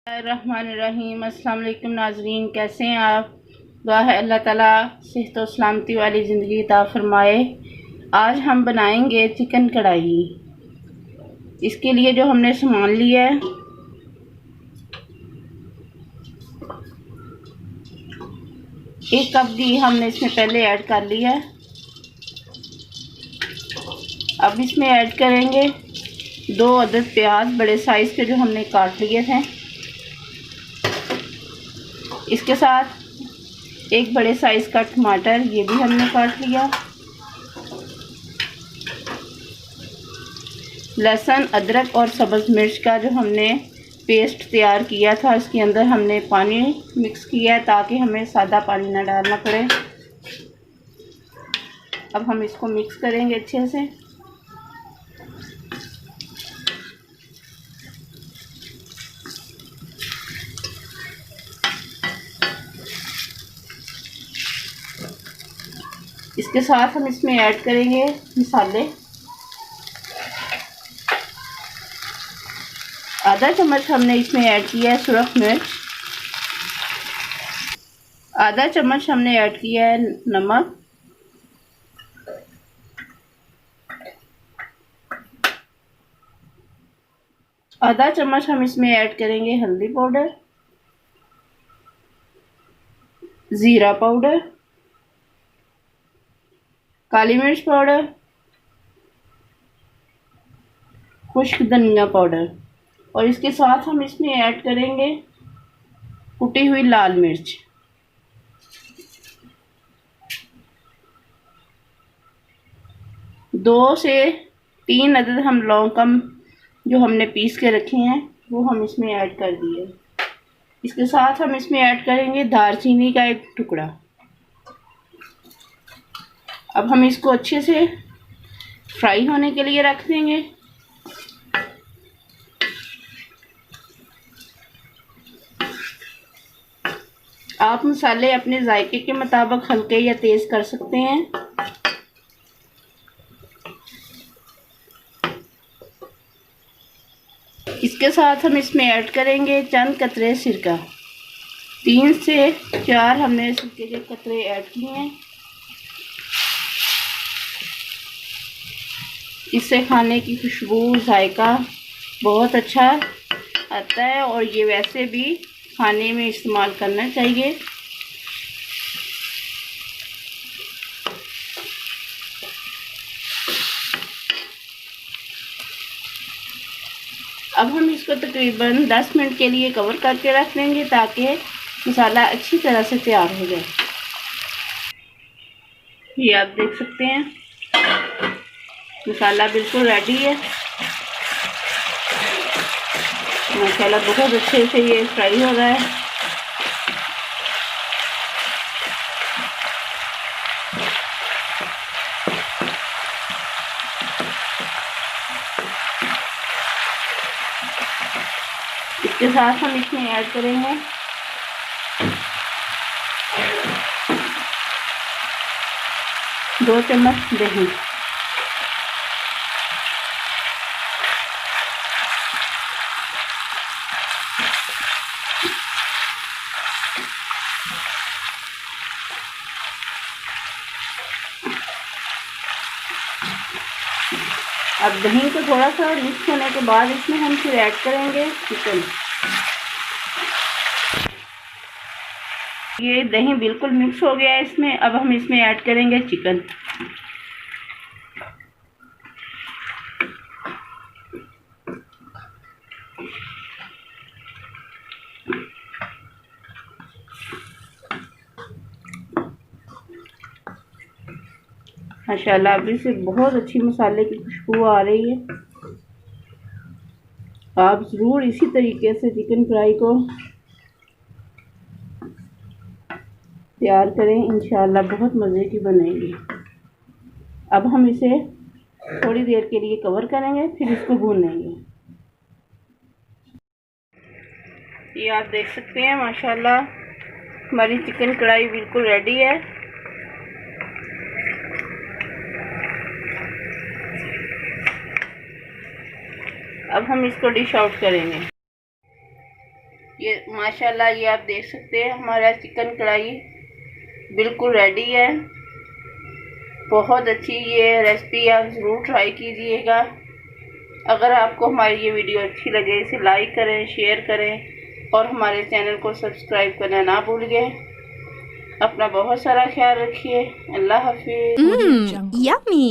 रहमानिर्रहीम। अस्सलाम वालेकुम नाजरीन, कैसे हैं आप? दुआ है अल्लाह ताला सेहत और सलामती वाली ज़िंदगी अता फरमाए। आज हम बनाएंगे चिकन कढ़ाई। इसके लिए जो हमने सामान लिया है, एक कप घी हमने इसमें पहले ऐड कर लिया है। अब इसमें ऐड करेंगे 2 अदद प्याज बड़े साइज़ के जो हमने काट लिए थे। इसके साथ एक बड़े साइज़ का टमाटर, ये भी हमने काट लिया। लहसुन, अदरक और सब्ज़ मिर्च का जो हमने पेस्ट तैयार किया था, इसके अंदर हमने पानी मिक्स किया है ताकि हमें सादा पानी ना डालना पड़े। अब हम इसको मिक्स करेंगे अच्छे से। इसके साथ हम इसमें ऐड करेंगे मसाले। आधा चम्मच हमने इसमें ऐड किया है सुरख मिर्च। आधा चम्मच हमने ऐड किया है नमक। आधा चम्मच हम इसमें ऐड करेंगे हल्दी पाउडर, ज़ीरा पाउडर, काली मिर्च पाउडर, खुश्क धनिया पाउडर और इसके साथ हम इसमें ऐड करेंगे कुटी हुई लाल मिर्च। दो से 3 अदद हम लौंग जो हमने पीस के रखे हैं वो हम इसमें ऐड कर दिए। इसके साथ हम इसमें ऐड करेंगे दालचीनी का एक टुकड़ा। अब हम इसको अच्छे से फ्राई होने के लिए रख देंगे। आप मसाले अपने जायके के मुताबिक हल्के या तेज़ कर सकते हैं। इसके साथ हम इसमें ऐड करेंगे चंद कतरे सिरका। 3 से 4 हमने सिरके के कतरे ऐड किए हैं। इससे खाने की खुशबू, जायका बहुत अच्छा आता है और ये वैसे भी खाने में इस्तेमाल करना चाहिए। अब हम इसको तकरीबन 10 मिनट के लिए कवर करके रख देंगे ताकि मसाला अच्छी तरह से तैयार हो जाए। ये आप देख सकते हैं मसाला बिल्कुल रेडी है। माशाल्लाह बहुत अच्छे से ये फ्राई हो रहा है। इसके साथ हम इसमें ऐड करेंगे दो चम्मच दही। अब दही को थोड़ा सा मिक्स होने के बाद इसमें हम फिर ऐड करेंगे चिकन। ये दही बिल्कुल मिक्स हो गया है इसमें। अब हम इसमें ऐड करेंगे चिकन। माशाल्लाह अभी से बहुत अच्छी मसाले की खुशबू आ रही है। आप ज़रूर इसी तरीके से चिकन फ्राई को तैयार करें, इंशाल्लाह बहुत मज़े की बनेगी। अब हम इसे थोड़ी देर के लिए कवर करेंगे, फिर इसको भूनेंगे। ये आप देख सकते हैं माशाल्लाह हमारी चिकन कढ़ाई बिल्कुल रेडी है। अब हम इसको डिश आउट करेंगे। ये माशाल्लाह ये आप देख सकते हैं हमारा चिकन कढ़ाई बिल्कुल रेडी है। बहुत अच्छी ये रेसिपी आप ज़रूर ट्राई कीजिएगा। अगर आपको हमारी ये वीडियो अच्छी लगे इसे लाइक करें, शेयर करें और हमारे चैनल को सब्सक्राइब करना ना भूलिए। अपना बहुत सारा ख्याल रखिए। अल्लाह हाफिज़। Yummy.